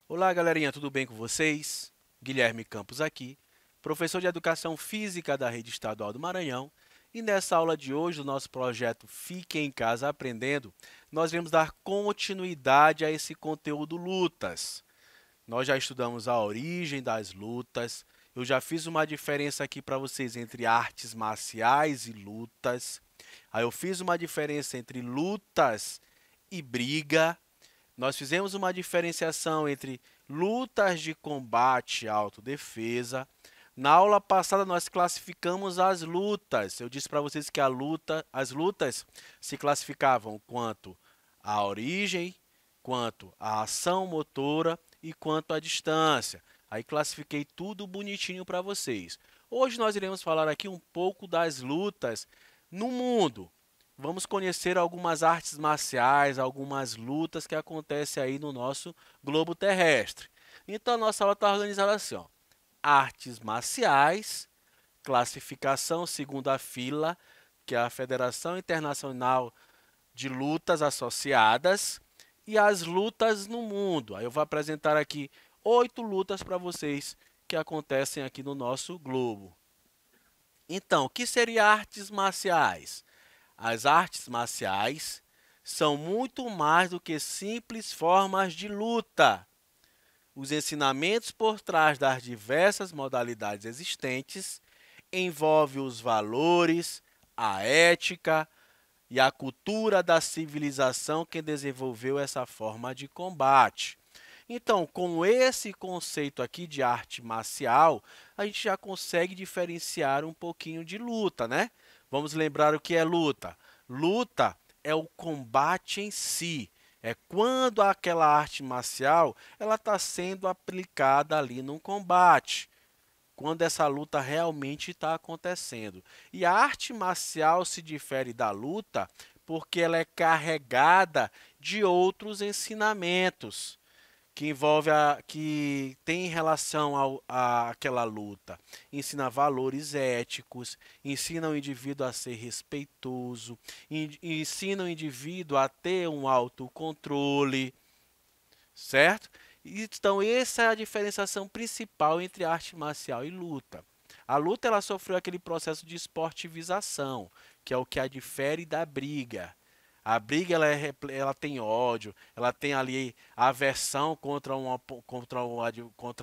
Olá, galerinha, tudo bem com vocês? Guilherme Campos aqui, professor de Educação Física da Rede Estadual do Maranhão. E nessa aula de hoje, do nosso projeto Fique em Casa Aprendendo, nós vamos dar continuidade a esse conteúdo lutas. Nós já estudamos a origem das lutas, eu já fiz uma diferença aqui para vocês entre artes marciais e lutas. Aí eu fiz uma diferença entre lutas e briga. Nós fizemos uma diferenciação entre lutas de combate e autodefesa. Na aula passada, nós classificamos as lutas. Eu disse para vocês que as lutas se classificavam quanto à origem, quanto à ação motora e quanto à distância. Aí classifiquei tudo bonitinho para vocês. Hoje nós iremos falar aqui um pouco das lutas no mundo. Vamos conhecer algumas artes marciais, algumas lutas que acontecem aí no nosso globo terrestre. Então, a nossa aula está organizada assim, ó. Artes marciais, classificação segundo a FILA, que é a Federação Internacional de Lutas Associadas, e as lutas no mundo. Aí eu vou apresentar aqui 8 lutas para vocês que acontecem aqui no nosso globo. Então, o que seria artes marciais? As artes marciais são muito mais do que simples formas de luta. Os ensinamentos por trás das diversas modalidades existentes envolvem os valores, a ética e a cultura da civilização que desenvolveu essa forma de combate. Então, com esse conceito aqui de arte marcial, a gente já consegue diferenciar um pouquinho de luta, né? Vamos lembrar o que é luta. Luta é o combate em si. É quando aquela arte marcial ela está sendo aplicada ali num combate. Quando essa luta realmente está acontecendo. E a arte marcial se difere da luta porque ela é carregada de outros ensinamentos que tem relação àquela luta. Ensina valores éticos, ensina o indivíduo a ser respeitoso, ensina o indivíduo a ter um autocontrole, certo? Então, essa é a diferenciação principal entre arte marcial e luta. A luta ela sofreu aquele processo de esportivização, que é o que a difere da briga. A briga ela tem ódio, ela tem ali aversão contra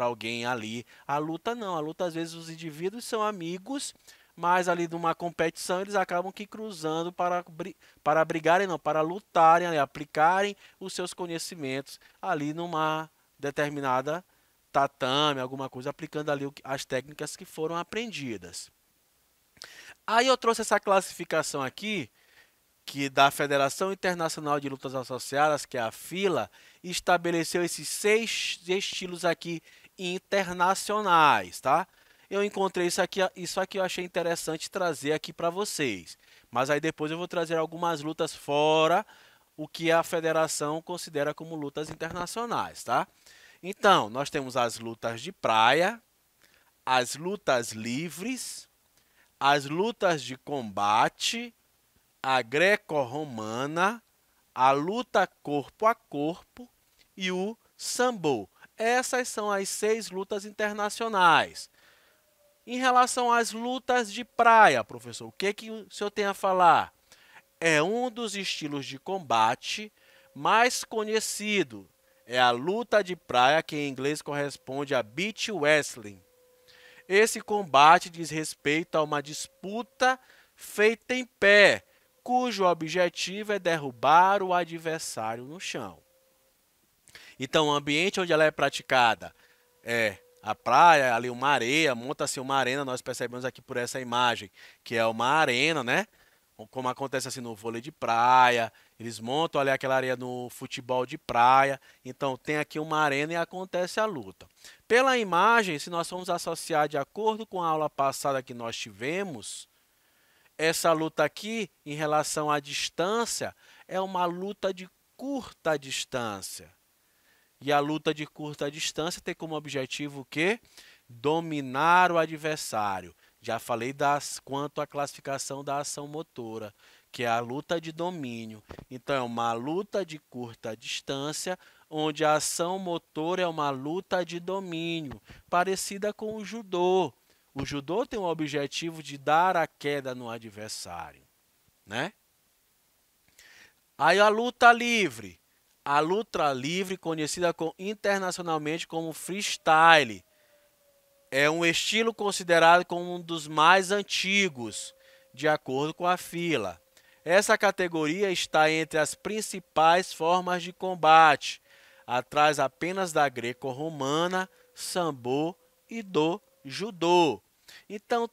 alguém ali. A luta não, a luta às vezes os indivíduos são amigos, mas ali numa competição eles acabam que cruzando para brigarem, não, para lutarem, ali, aplicarem os seus conhecimentos ali numa determinada tatame, alguma coisa, aplicando ali as técnicas que foram aprendidas. Aí eu trouxe essa classificação aqui que da Federação Internacional de Lutas Associadas, que é a FILA, estabeleceu esses 6 estilos aqui internacionais, tá? Eu encontrei isso aqui eu achei interessante trazer aqui para vocês. Mas aí depois eu vou trazer algumas lutas fora o que a federação considera como lutas internacionais, tá? Então, nós temos as lutas de praia, as lutas livres, as lutas de combate, a greco-romana, a luta corpo a corpo e o sambo. Essas são as 6 lutas internacionais. Em relação às lutas de praia, professor, o que o senhor tem a falar? É um dos estilos de combate mais conhecido. É a luta de praia, que em inglês corresponde a beach wrestling. Esse combate diz respeito a uma disputa feita em pé, cujo objetivo é derrubar o adversário no chão. Então, o ambiente onde ela é praticada é a praia, ali uma areia, monta-se uma arena, nós percebemos aqui por essa imagem, que é uma arena, né? Como acontece assim no vôlei de praia, eles montam ali aquela areia no futebol de praia, então tem aqui uma arena e acontece a luta. Pela imagem, se nós formos associar de acordo com a aula passada que nós tivemos, essa luta aqui, em relação à distância, é uma luta de curta distância. E a luta de curta distância tem como objetivo o quê? dominar o adversário. Já falei quanto à classificação da ação motora, que é a luta de domínio. Então, é uma luta de curta distância, onde a ação motora é uma luta de domínio, parecida com o judô. O judô tem o objetivo de dar a queda no adversário, né? Aí a luta livre. A luta livre, conhecida internacionalmente como freestyle, é um estilo considerado como um dos mais antigos, de acordo com a FILA. Essa categoria está entre as principais formas de combate, atrás apenas da greco-romana, sambo e do judô. Então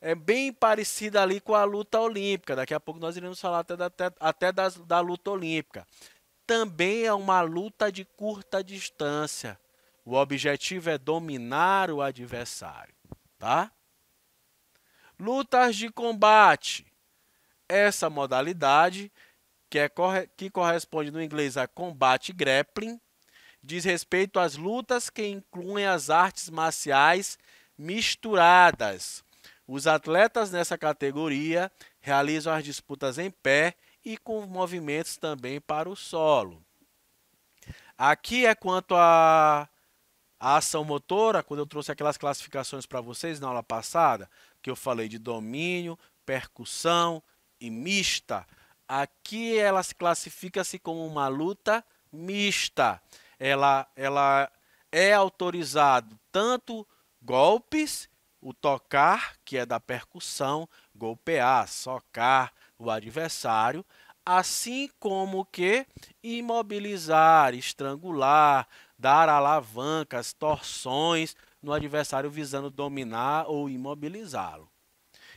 é bem parecida ali com a luta olímpica. Daqui a pouco nós iremos falar até da luta olímpica. Também é uma luta de curta distância. O objetivo é dominar o adversário, tá? Lutas de combate. Essa modalidade, que corresponde no inglês a combate grappling, diz respeito às lutas que incluem as artes marciais misturadas. Os atletas nessa categoria realizam as disputas em pé e com movimentos também para o solo. Aqui é quanto à ação motora, quando eu trouxe aquelas classificações para vocês na aula passada, que eu falei de domínio, percussão e mista. Aqui ela se classifica-se como uma luta mista. Ela é autorizado tanto golpes, o tocar, que é da percussão, golpear, socar o adversário, assim como que imobilizar, estrangular, dar alavancas, torções no adversário visando dominar ou imobilizá-lo.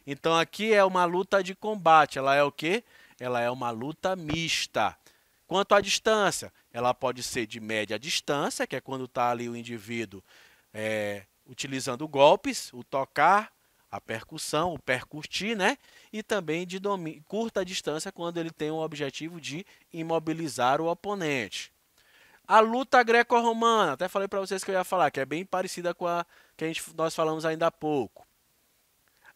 Então aqui é uma luta de combate, ela é o quê? Ela é uma luta mista. Quanto à distância, ela pode ser de média distância, que é quando está ali o indivíduo utilizando golpes, o tocar, a percussão, o percutir, né? E também de curta distância, quando ele tem o objetivo de imobilizar o oponente. A luta greco-romana, até falei para vocês que eu ia falar, que é bem parecida com a que nós falamos ainda há pouco.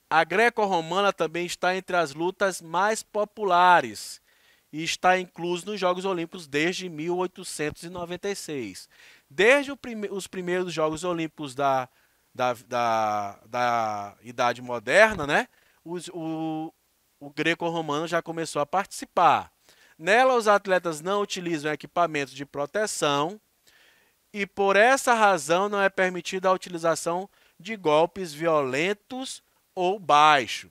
A greco-romana também está entre as lutas mais populares e está incluso nos Jogos Olímpicos desde 1896. Desde os primeiros Jogos Olímpicos da Idade Moderna, né? O greco-romano já começou a participar. Nela, os atletas não utilizam equipamentos de proteção e, por essa razão, não é permitida a utilização de golpes violentos ou baixos.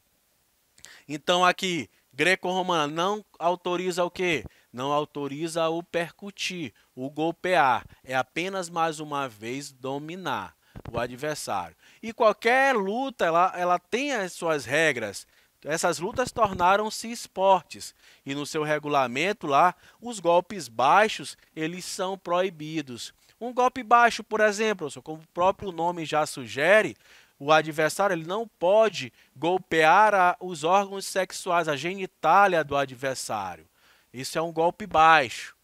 Então, aqui, greco-romana não autoriza o quê? Não autoriza o percutir, o golpear. É apenas, mais uma vez, dominar o adversário. E qualquer luta, ela tem as suas regras. Essas lutas tornaram-se esportes e no seu regulamento lá, os golpes baixos, eles são proibidos. Um golpe baixo, por exemplo, como o próprio nome já sugere, o adversário ele não pode golpear os órgãos sexuais, a genitália do adversário. Isso é um golpe baixo.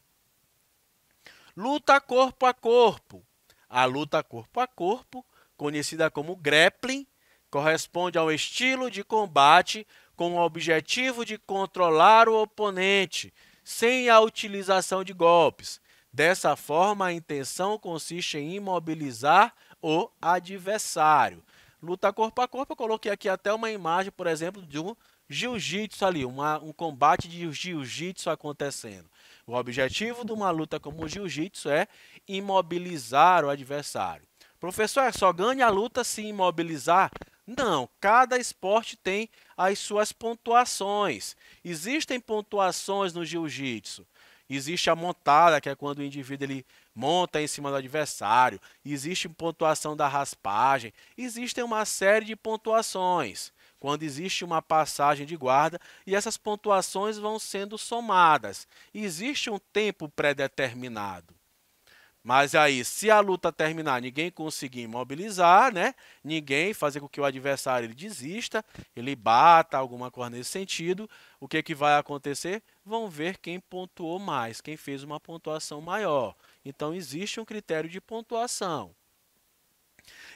Luta corpo a corpo. A luta corpo a corpo, conhecida como grappling, corresponde ao estilo de combate com o objetivo de controlar o oponente, sem a utilização de golpes. Dessa forma, a intenção consiste em imobilizar o adversário. Luta corpo a corpo, eu coloquei aqui até uma imagem, por exemplo, de um jiu-jitsu ali, um combate de jiu-jitsu acontecendo. O objetivo de uma luta como o jiu-jitsu é imobilizar o adversário. Professor, só ganha a luta se imobilizar? Não, cada esporte tem as suas pontuações. Existem pontuações no jiu-jitsu. Existe a montada, que é quando o indivíduo ele monta em cima do adversário. Existe pontuação da raspagem. Existem uma série de pontuações. Quando existe uma passagem de guarda e essas pontuações vão sendo somadas. Existe um tempo pré-determinado. Mas aí, se a luta terminar, ninguém conseguir imobilizar, né? Ninguém fazer com que o adversário ele desista, ele bata, alguma coisa nesse sentido, o que vai acontecer? Vão ver quem pontuou mais, quem fez uma pontuação maior. Então, existe um critério de pontuação.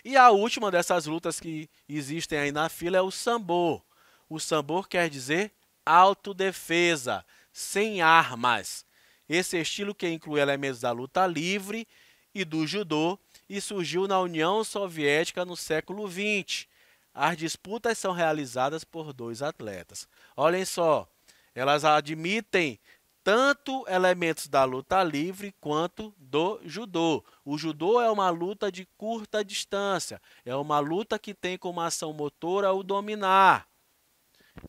E a última dessas lutas que existem aí na fila é o sambo. O sambo quer dizer autodefesa, sem armas. Esse estilo que inclui elementos da luta livre e do judô e surgiu na União Soviética no século XX. As disputas são realizadas por 2 atletas. Olhem só, elas admitem tanto elementos da luta livre quanto do judô. O judô é uma luta de curta distância, é uma luta que tem como ação motora o dominar.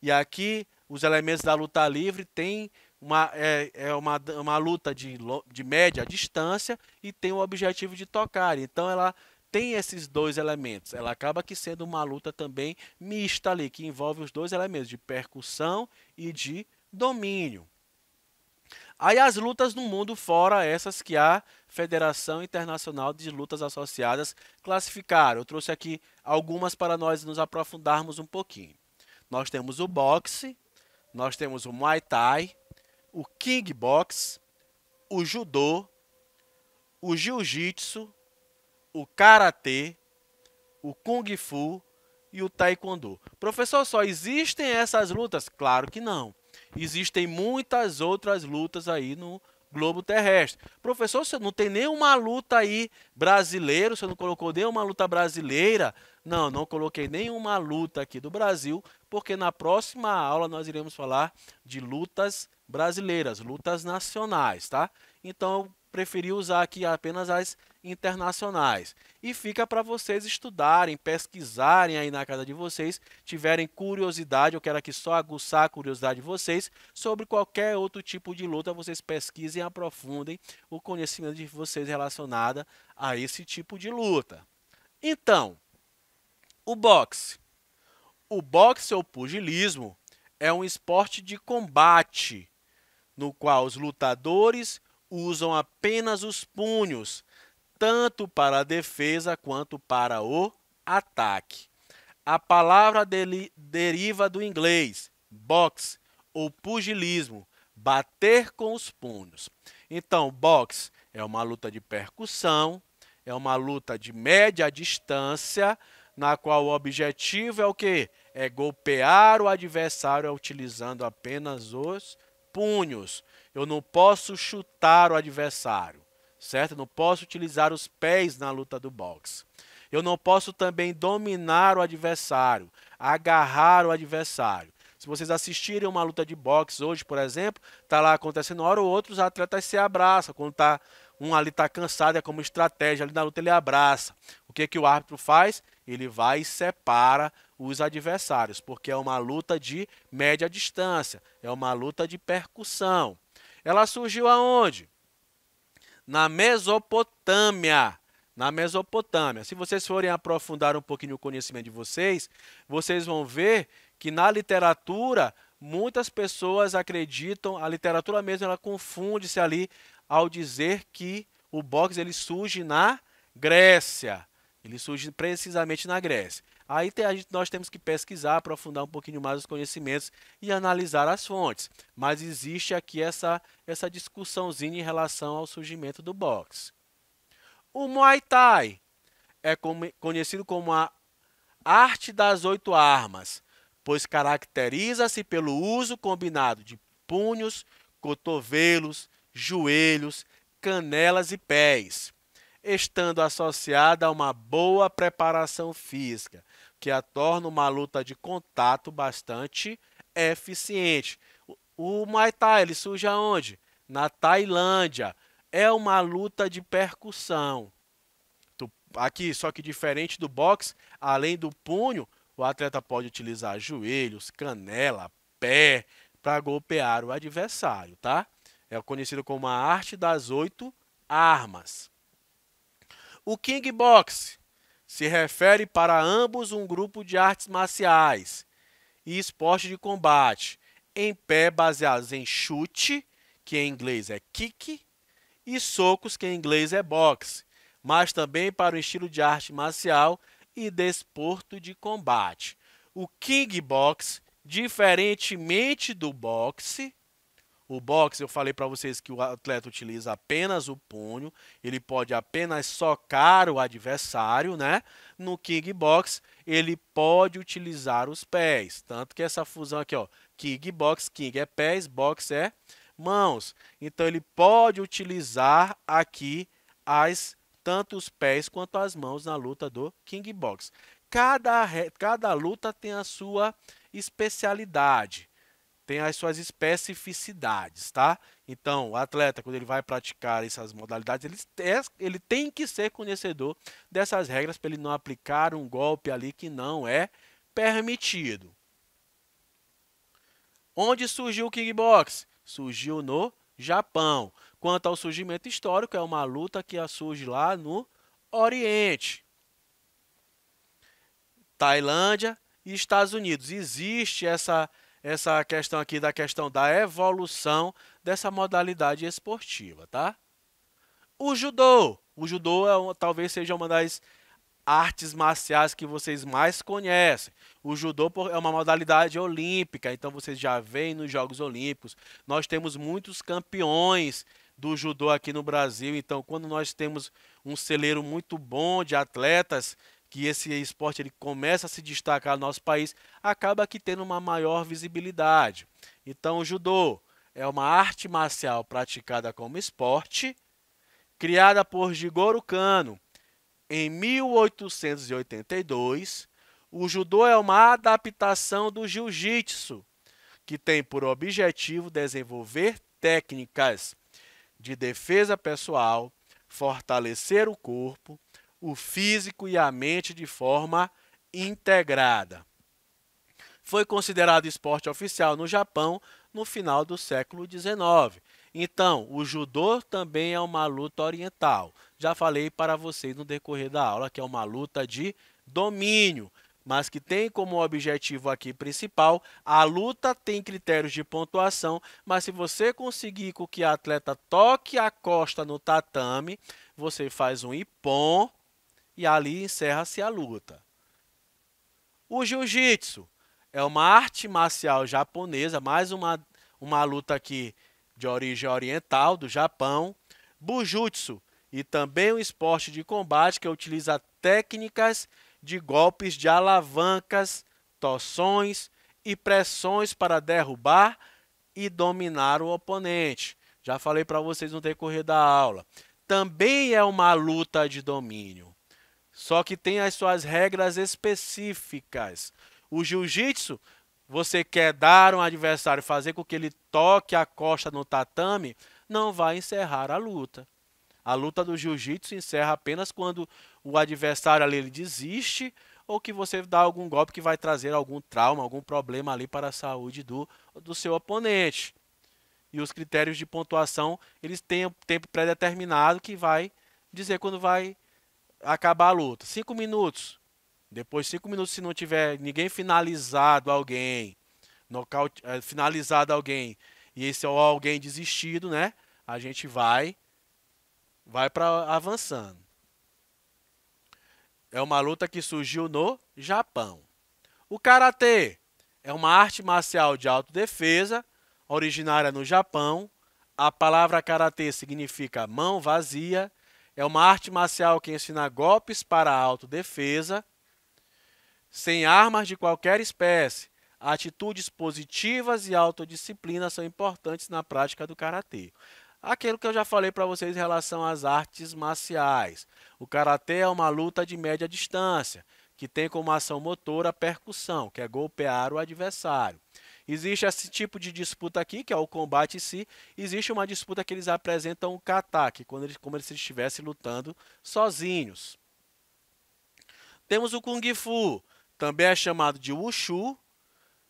E aqui, os elementos da luta livre têm uma luta de média distância e tem o objetivo de tocar. Então, ela tem esses 2 elementos. Ela acaba que sendo uma luta também mista ali, que envolve os 2 elementos de percussão e de domínio. Aí as lutas no mundo, fora essas que a Federação Internacional de Lutas Associadas classificaram. Eu trouxe aqui algumas para nós nos aprofundarmos um pouquinho. Nós temos o boxe, nós temos o Muay Thai, o Kickbox, o Judô, o Jiu-Jitsu, o Karatê, o Kung Fu e o Taekwondo. Professor, só existem essas lutas? Claro que não. Existem muitas outras lutas aí no globo terrestre. Professor, você não tem nenhuma luta aí brasileira? Você não colocou nenhuma luta brasileira? Não, não coloquei nenhuma luta aqui do Brasil, porque na próxima aula nós iremos falar de lutas brasileiras, lutas nacionais, tá? Então, eu preferi usar aqui apenas as internacionais. E fica para vocês estudarem, pesquisarem aí na casa de vocês, tiverem curiosidade, eu quero aqui só aguçar a curiosidade de vocês sobre qualquer outro tipo de luta, vocês pesquisem e aprofundem o conhecimento de vocês relacionado a esse tipo de luta. Então, o boxe. O boxe ou pugilismo é um esporte de combate, no qual os lutadores usam apenas os punhos, tanto para a defesa quanto para o ataque. A palavra deriva do inglês boxe ou pugilismo, bater com os punhos. Então, boxe é uma luta de percussão, é uma luta de média distância, na qual o objetivo é o quê? É golpear o adversário utilizando apenas os punhos. Eu não posso chutar o adversário, certo? Eu não posso utilizar os pés na luta do boxe. Eu não posso também dominar o adversário, agarrar o adversário. Se vocês assistirem uma luta de boxe hoje, por exemplo, está lá acontecendo, uma hora ou outra os atletas se abraçam. Quando um ali está cansado, é como estratégia, ali na luta ele abraça. O que o árbitro faz? Ele vai e separa os adversários, porque é uma luta de média distância, é uma luta de percussão. Ela surgiu aonde? Na Mesopotâmia. Na Mesopotâmia. Se vocês forem aprofundar um pouquinho o conhecimento de vocês, vocês vão ver que na literatura, muitas pessoas acreditam, a literatura mesmo, ela confunde-se ali ao dizer que o boxe ele surge na Grécia. Ele surge precisamente na Grécia. Aí nós temos que pesquisar, aprofundar um pouquinho mais os conhecimentos e analisar as fontes. Mas existe aqui essa discussãozinha em relação ao surgimento do boxe. O Muay Thai é conhecido como a arte das 8 armas, pois caracteriza-se pelo uso combinado de punhos, cotovelos, joelhos, canelas e pés, estando associada a uma boa preparação física, que a torna uma luta de contato bastante eficiente. O Muay Thai ele surge aonde? Na Tailândia. É uma luta de percussão. Aqui, só que diferente do boxe, além do punho, o atleta pode utilizar joelhos, canela, pé, para golpear o adversário, tá? É conhecido como a arte das 8 armas. O Kickbox se refere para ambos um grupo de artes marciais e esporte de combate em pé baseados em chute, que em inglês é kick, e socos, que em inglês é boxe, mas também para o estilo de arte marcial e desporto de combate. O kickbox, diferentemente do boxe, O boxe, eu falei para vocês que o atleta utiliza apenas o punho, ele pode apenas socar o adversário, né? No kickbox, ele pode utilizar os pés. Tanto que essa fusão aqui, ó, kickbox, king é pés, box é mãos. Então, ele pode utilizar aqui tanto os pés quanto as mãos na luta do kickbox. Cada luta tem a sua especialidade, tem as suas especificidades, tá? Então, o atleta, quando ele vai praticar essas modalidades, ele tem que ser conhecedor dessas regras para ele não aplicar um golpe ali que não é permitido. Onde surgiu o kickbox? Surgiu no Japão. Quanto ao surgimento histórico, é uma luta que surge lá no Oriente. Tailândia e Estados Unidos. Existe essa questão aqui da questão da evolução dessa modalidade esportiva, tá? O judô. O judô talvez seja uma das artes marciais que vocês mais conhecem. O judô é uma modalidade olímpica, então vocês já veem nos Jogos Olímpicos. Nós temos muitos campeões do judô aqui no Brasil, então quando nós temos um celeiro muito bom de atletas, que esse esporte ele começa a se destacar no nosso país, acaba aqui tendo uma maior visibilidade. Então o judô é uma arte marcial praticada como esporte, criada por Jigoro Kano em 1882. O judô é uma adaptação do jiu-jitsu, que tem por objetivo desenvolver técnicas de defesa pessoal, fortalecer o corpo, o físico e a mente de forma integrada. Foi considerado esporte oficial no Japão no final do século XIX. Então, o judô também é uma luta oriental. Já falei para vocês no decorrer da aula que é uma luta de domínio, mas que tem como objetivo aqui principal, a luta tem critérios de pontuação, mas se você conseguir com que a atleta toque a costa no tatame, você faz um ippon e ali encerra-se a luta. O jiu-jitsu é uma arte marcial japonesa, mais uma luta aqui de origem oriental, do Japão. Bujutsu, e também um esporte de combate que utiliza técnicas de golpes de alavancas, torções e pressões para derrubar e dominar o oponente. Já falei para vocês no decorrer da aula. Também é uma luta de domínio, só que tem as suas regras específicas. O jiu-jitsu, você quer dar um adversário, fazer com que ele toque a costa no tatame, não vai encerrar a luta. A luta do jiu-jitsu encerra apenas quando o adversário ali ele desiste ou que você dá algum golpe que vai trazer algum trauma, algum problema ali para a saúde do seu oponente. E os critérios de pontuação, eles têm um tempo pré-determinado que vai dizer quando vai acabar a luta. 5 minutos. Depois de 5 minutos, se não tiver ninguém finalizado alguém, finalizado alguém, e esse é alguém desistido, né? A gente vai para avançando. É uma luta que surgiu no Japão. O karatê é uma arte marcial de autodefesa, originária no Japão. A palavra karatê significa mão vazia. É uma arte marcial que ensina golpes para a autodefesa, sem armas de qualquer espécie. Atitudes positivas e autodisciplina são importantes na prática do karatê. Aquilo que eu já falei para vocês em relação às artes marciais. O karatê é uma luta de média distância, que tem como ação motora a percussão, que é golpear o adversário. Existe esse tipo de disputa aqui, que é o combate em si. Existe uma disputa que eles apresentam o kata, que como eles estivessem lutando sozinhos. Temos o Kung Fu, também é chamado de Wushu.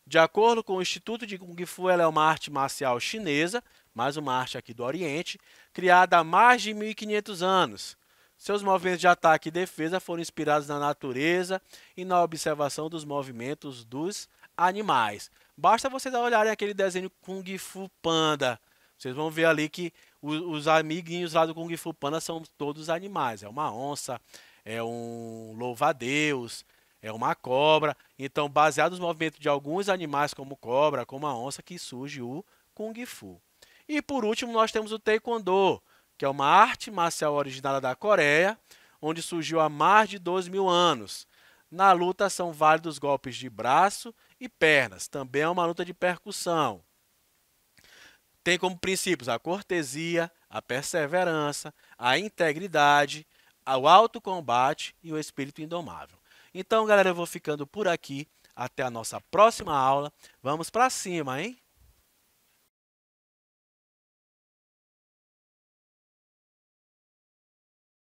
De acordo com o Instituto de Kung Fu, ela é uma arte marcial chinesa, mais uma arte aqui do Oriente, criada há mais de 1.500 anos. Seus movimentos de ataque e defesa foram inspirados na natureza e na observação dos movimentos dos animais. Basta vocês olharem aquele desenho Kung Fu Panda. Vocês vão ver ali que os amiguinhos lá do Kung Fu Panda são todos animais. É uma onça, é um louva-a-Deus, é uma cobra. Então, baseado nos movimentos de alguns animais, como cobra, como a onça, que surge o Kung Fu. E por último, nós temos o Taekwondo, que é uma arte marcial originária da Coreia, onde surgiu há mais de 2.000 anos. Na luta são válidos golpes de braço e pernas, também é uma luta de percussão. Tem como princípios a cortesia, a perseverança, a integridade, o autocombate e o espírito indomável. Então, galera, eu vou ficando por aqui. Até a nossa próxima aula. Vamos para cima, hein?